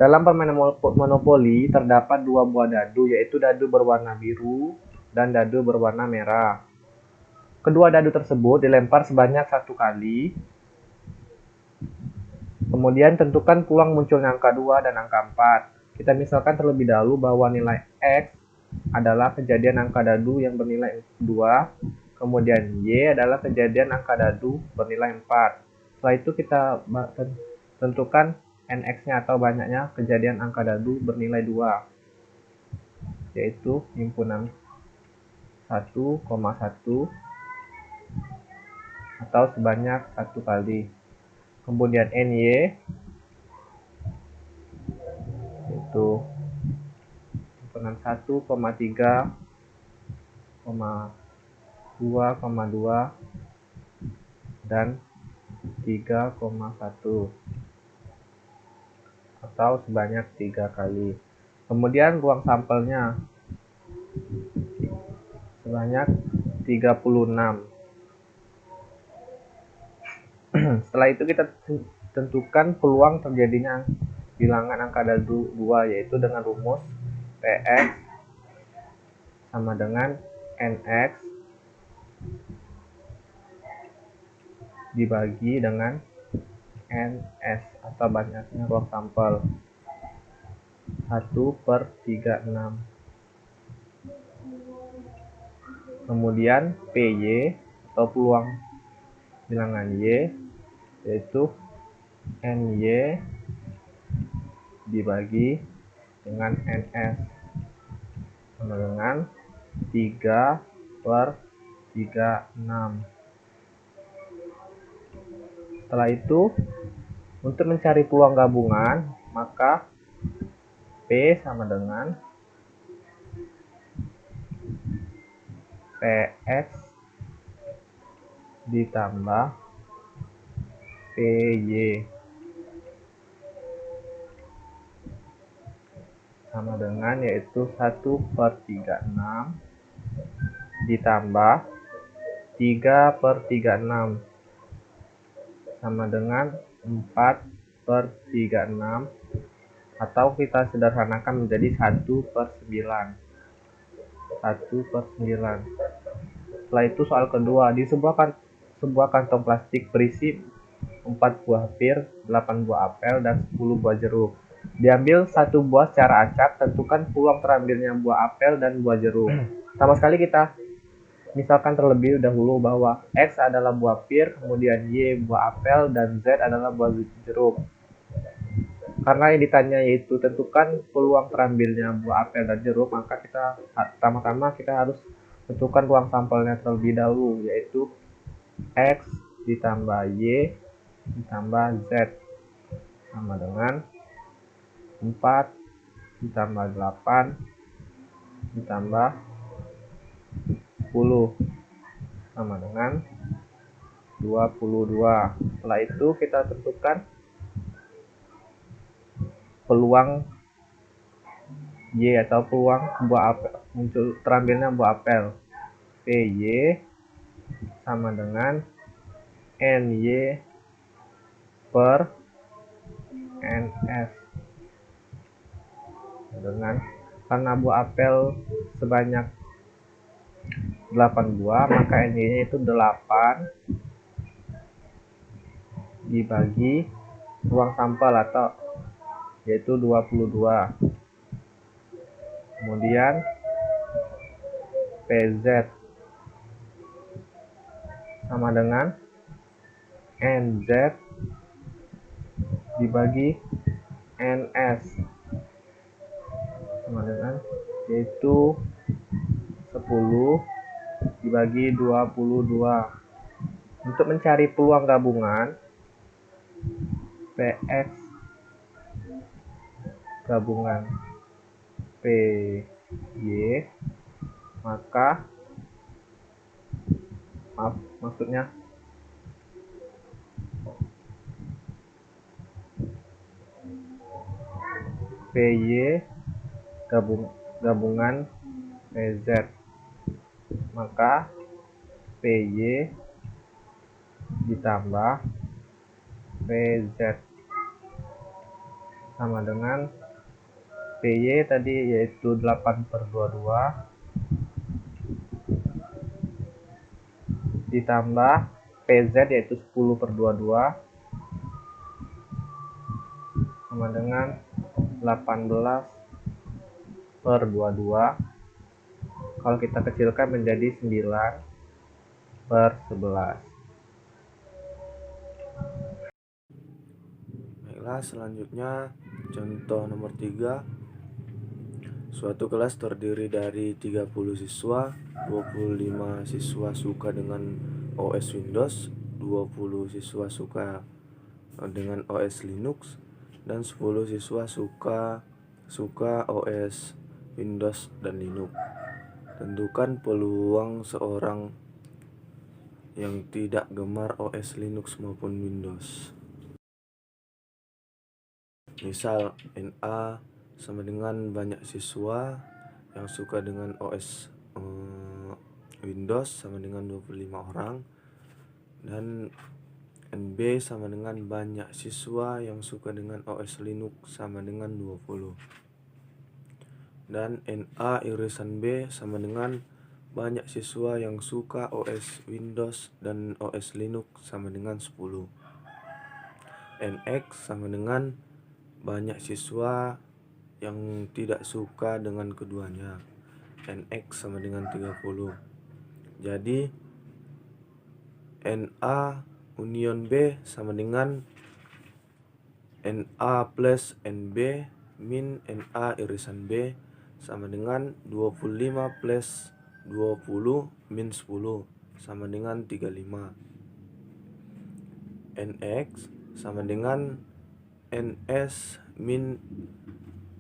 Dalam permainan monopoli terdapat dua buah dadu, yaitu dadu berwarna biru dan dadu berwarna merah. Kedua dadu tersebut dilempar sebanyak 1 kali. Kemudian tentukan peluang munculnya angka 2 dan angka 4. Kita misalkan terlebih dahulu bahwa nilai X adalah kejadian angka dadu yang bernilai 2, kemudian Y adalah kejadian angka dadu bernilai 4. Setelah itu kita tentukan NX-nya atau banyaknya kejadian angka dadu bernilai 2, yaitu himpunan 1,1 atau sebanyak 1 kali. Kemudian NY itu himpunan 1,3, 2,2 dan 3,1 atau sebanyak 3 kali. Kemudian ruang sampelnya sebanyak 36. Setelah itu kita tentukan peluang terjadinya bilangan angka dadu 2, yaitu dengan rumus Px sama dengan Nx dibagi dengan Ns atau banyaknya ruang sampel 1/36. Kemudian Py atau peluang bilangan Y yaitu Ny dibagi dengan Ns sama dengan 3/36. Setelah itu, untuk mencari peluang gabungan, maka P sama dengan Px ditambah Py sama dengan yaitu 1/36 ditambah 3/36 sama dengan 4/36, atau kita sederhanakan menjadi 1/9. Setelah itu soal kedua, di sebuah kantong plastik berisi 4 buah pir, 8 buah apel, dan 10 buah jeruk. Diambil 1 buah secara acak, tentukan peluang terambilnya buah apel dan buah jeruk. Sama sekali kita misalkan terlebih dahulu bahwa X adalah buah pir, kemudian Y buah apel, dan Z adalah buah jeruk. Karena yang ditanya yaitu tentukan peluang terambilnya buah apel dan jeruk, maka pertama-tama kita harus tentukan ruang sampelnya terlebih dahulu, yaitu X ditambah Y ditambah Z sama dengan 4 ditambah 8 ditambah 10 sama dengan 22. Setelah itu kita tentukan peluang Y atau peluang buah apel muncul terambilnya buah apel. Py sama dengan Ny per Ns dengan karena buah apel sebanyak 8 buah, maka Ny-nya itu 8 dibagi ruang sampel atau yaitu 22. Kemudian Pz sama dengan Nz dibagi Ns sama dengan yaitu 10 dibagi 22. Untuk mencari peluang gabungan Px gabungan Py, maka maksudnya Py gabungan Pz, maka Py ditambah Pz sama dengan PY tadi yaitu 8/22 ditambah PZ yaitu 10/22 sama dengan 18/22. Kalau kita kecilkan menjadi 9/11. Baiklah, selanjutnya contoh nomor 3. Suatu kelas terdiri dari 30 siswa, 25 siswa suka dengan OS Windows, 20 siswa suka dengan OS Linux, dan 10 siswa suka OS Windows dan Linux. Tentukan peluang seorang yang tidak gemar OS Linux maupun Windows. Misal NA sama dengan banyak siswa yang suka dengan OS Windows sama dengan 25 orang, dan NB sama dengan banyak siswa yang suka dengan OS Linux sama dengan 20. Dan NA irisan B sama dengan banyak siswa yang suka OS Windows dan OS Linux sama dengan 10. NX sama dengan banyak siswa yang tidak suka dengan keduanya. NX sama dengan 30. Jadi NA union B sama dengan NA plus NB min NA irisan B sama dengan 25 plus 20 min 10 sama dengan 35. NX sama dengan NS min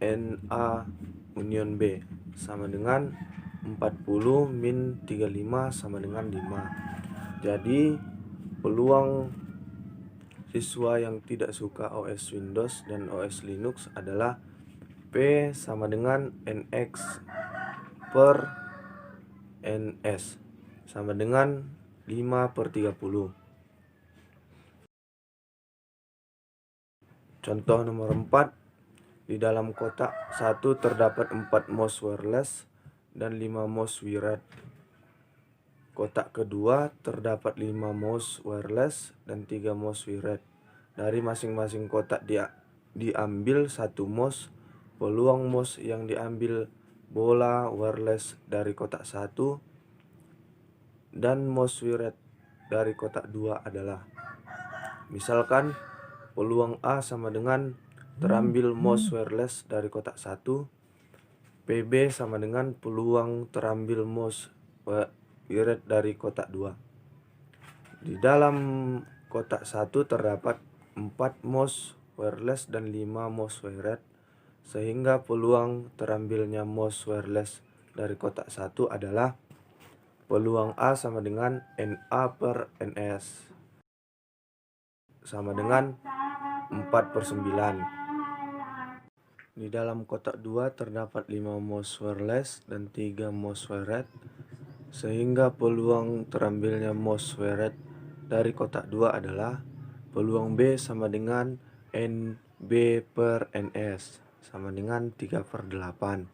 NA union B sama dengan 40 min 35 sama dengan 5. Jadi peluang siswa yang tidak suka OS Windows dan OS Linux adalah P sama dengan NX per NS sama dengan 5/30. Contoh nomor 4. Di dalam kotak 1 terdapat 4 mouse wireless dan 5 mouse wired. Kotak kedua terdapat 5 mouse wireless dan 3 mouse wired. Dari masing-masing kotak diambil 1 mouse. Peluang mouse yang diambil bola wireless dari kotak 1 dan mouse wired dari kotak 2 adalah, misalkan peluang A sama dengan terambil mouse wireless dari kotak 1, PB sama dengan peluang terambil mouse wired dari kotak 2. Di dalam kotak 1 terdapat 4 mouse wireless dan 5 mouse wired, sehingga peluang terambilnya mouse wireless dari kotak 1 adalah peluang A sama dengan NA per NS sama dengan 4/9. Di dalam kotak 2 terdapat 5 mouse wireless dan 3 mouse wired, sehingga peluang terambilnya mouse wired dari kotak 2 adalah peluang B sama dengan NB per NS sama dengan 3/8.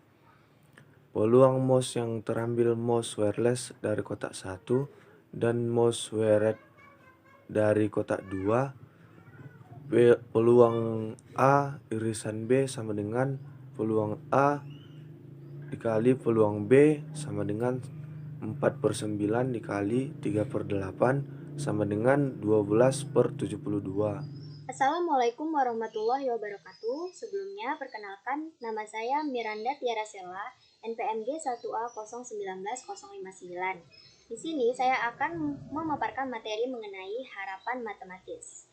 Peluang mouse yang terambil mouse wireless dari kotak 1 dan mouse wired dari kotak 2, peluang A irisan B sama dengan peluang A dikali peluang B sama dengan 4/9 dikali 3/8 sama dengan 12/72. Assalamualaikum warahmatullahi wabarakatuh. Sebelumnya, perkenalkan, nama saya Miranda Tiara Sela, NPMG 1A019-059. Di sini saya akan memaparkan materi mengenai harapan matematis.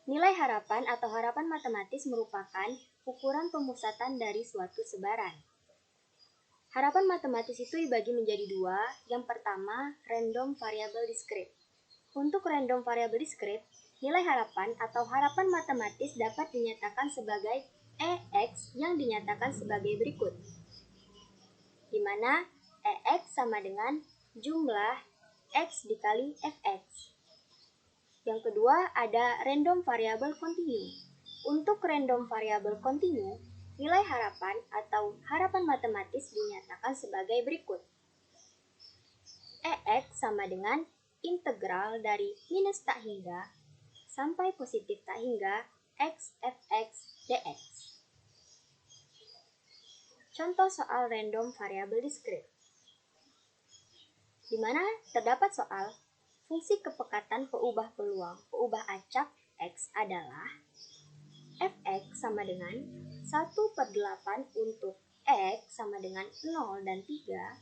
Nilai harapan atau harapan matematis merupakan ukuran pemusatan dari suatu sebaran. Harapan matematis itu dibagi menjadi dua. Yang pertama, random variable discrete. Untuk random variable discrete, nilai harapan atau harapan matematis dapat dinyatakan sebagai EX yang dinyatakan sebagai berikut, di mana EX sama dengan jumlah X dikali Fx. Yang kedua ada random variable continue. Untuk random variable kontinu, nilai harapan atau harapan matematis dinyatakan sebagai berikut. EX sama dengan integral dari minus tak hingga sampai positif tak hingga x fx dx. Contoh soal random variable discrete, di mana terdapat soal fungsi kepekatan peubah peluang peubah acak x adalah fx sama dengan 1/8 untuk x sama dengan 0 dan 3,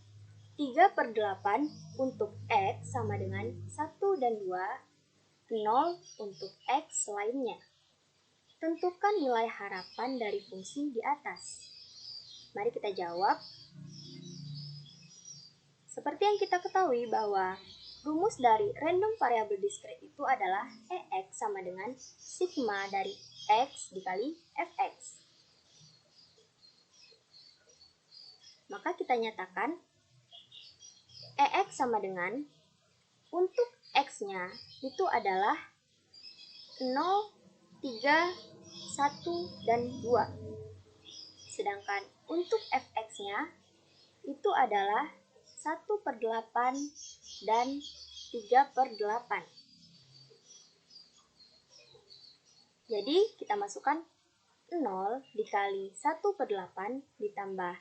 3/8 untuk x sama dengan 1 dan 2, 0 untuk x lainnya. Tentukan nilai harapan dari fungsi di atas. Mari kita jawab. Seperti yang kita ketahui bahwa rumus dari random variable discrete itu adalah EX sama dengan sigma dari X dikali Fx. Maka kita nyatakan EX sama dengan untuk X-nya itu adalah 0, 3, 1, dan 2. Sedangkan untuk Fx-nya itu adalah 1/8 dan 3/8. Jadi kita masukkan 0 dikali 1/8 ditambah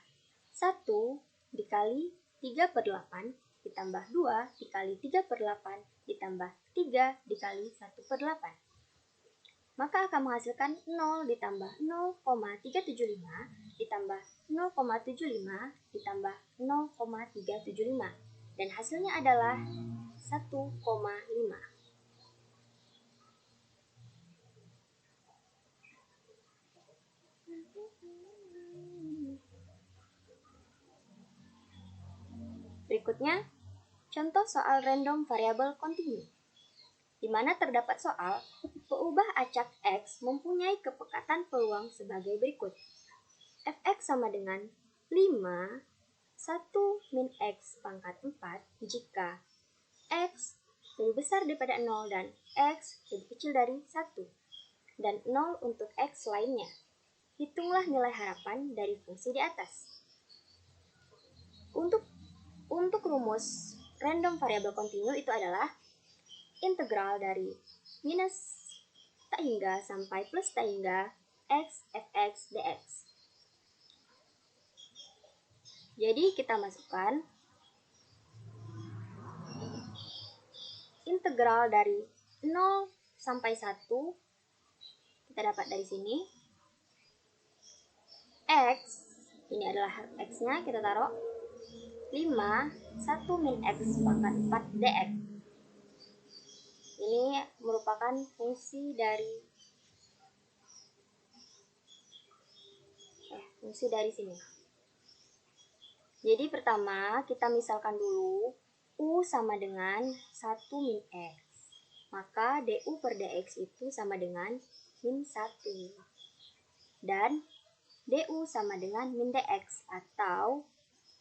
1 dikali 3/8 ditambah 2 dikali 3/8 ditambah 3 dikali 1/8. Maka akan menghasilkan 0 ditambah 0,375 ditambah 0,75 ditambah 0,375. Dan hasilnya adalah 1,5. Berikutnya, contoh soal random variable kontinu, di mana terdapat soal peubah acak X mempunyai kepekatan peluang sebagai berikut. Fx sama dengan 5, 1 min X pangkat 4 jika X lebih besar daripada 0 dan X lebih kecil dari 1, dan 0 untuk X lainnya. Hitunglah nilai harapan dari fungsi di atas. Untuk rumus random variable kontinu itu adalah integral dari minus tak hingga sampai plus tak hingga x fx dx. Jadi kita masukkan integral dari 0 sampai 1, kita dapat dari sini. X, ini adalah x-nya, kita taruh 5, 1 min x pangkat 4 dx. Ini merupakan fungsi dari sini. Jadi pertama kita misalkan dulu U sama dengan 1 min X. Maka DU per DX itu sama dengan min 1. Dan DU sama dengan min DX atau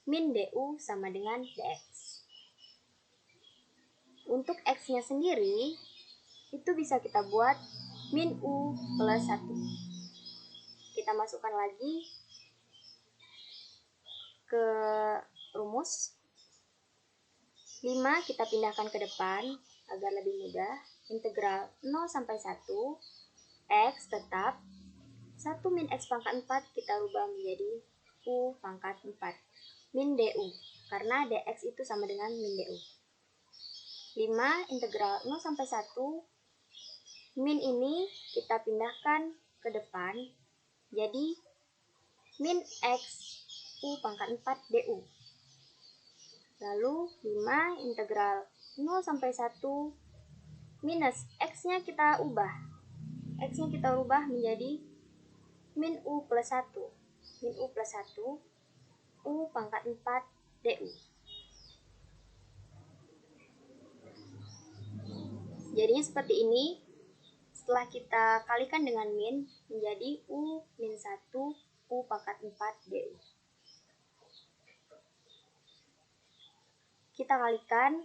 min DU sama dengan DX. Untuk X-nya sendiri itu bisa kita buat min U plus 1. Kita masukkan lagi ke rumus. 5 kita pindahkan ke depan agar lebih mudah. Integral 0 sampai 1 X tetap 1 min X pangkat 4 kita rubah menjadi U pangkat 4 min DU, karena DX itu sama dengan min DU. 5 integral 0 sampai 1 min ini kita pindahkan ke depan jadi min X U pangkat 4 DU. Lalu 5 integral 0 sampai 1 minus X-nya kita ubah. X-nya kita ubah menjadi min U plus 1. Min U plus 1 U pangkat 4 DU. Jadinya seperti ini. Setelah kita kalikan dengan min menjadi U min 1 U pangkat 4 DU. Kita kalikan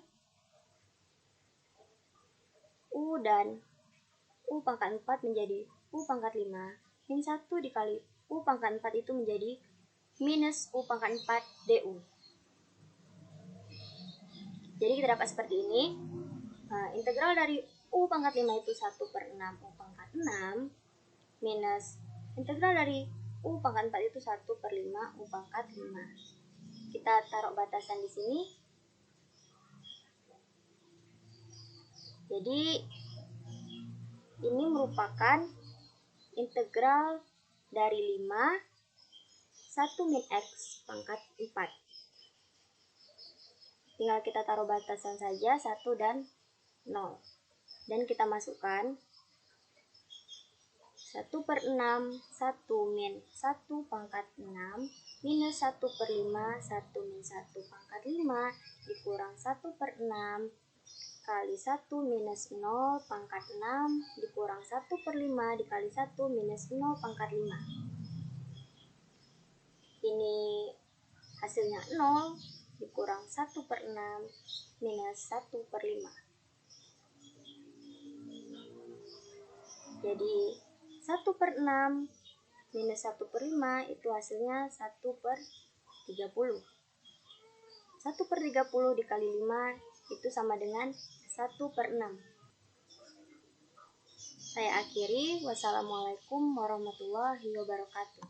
U dan U pangkat 4 menjadi U pangkat 5, min 1 dikali U pangkat 4 itu menjadi minus U pangkat 4 DU. Jadi kita dapat seperti ini. Integral dari U pangkat 5 itu 1/6 U pangkat 6 minus integral dari U pangkat 4 itu 1/5 U pangkat 5. Kita taruh batasan di sini. Jadi ini merupakan integral dari 5 1 min X pangkat 4. Tinggal kita taruh batasan saja 1 dan 0. Dan kita masukkan 1/6 1 min 1 pangkat 6 minus 1/5 1 min 1 pangkat 5 dikurang 1/6 kali 1 minus 0 pangkat 6 dikurang 1/5 dikali 1 minus 0 pangkat 5. Ini hasilnya 0 dikurang 1/6 minus 1/5. Jadi 1/6 minus 1/5 itu hasilnya 1/30. 1/30 dikali 5 itu sama dengan 1/6. Saya akhiri. Wassalamualaikum warahmatullahi wabarakatuh.